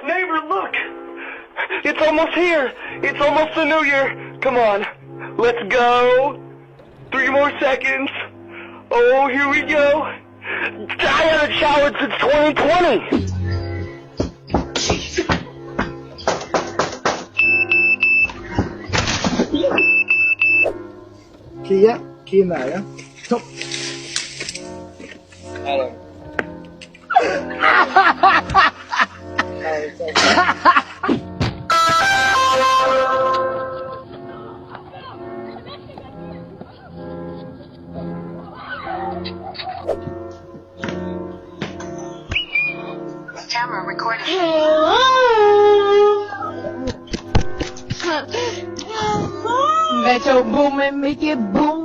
Neighbor, look! It's almost here! It's almost the new year! Come on, let's go! 3 more seconds! Oh, here we go! I haven't showered since 2020! Kia nära. Topp. Camera recording. Metro Boomin, make it boom.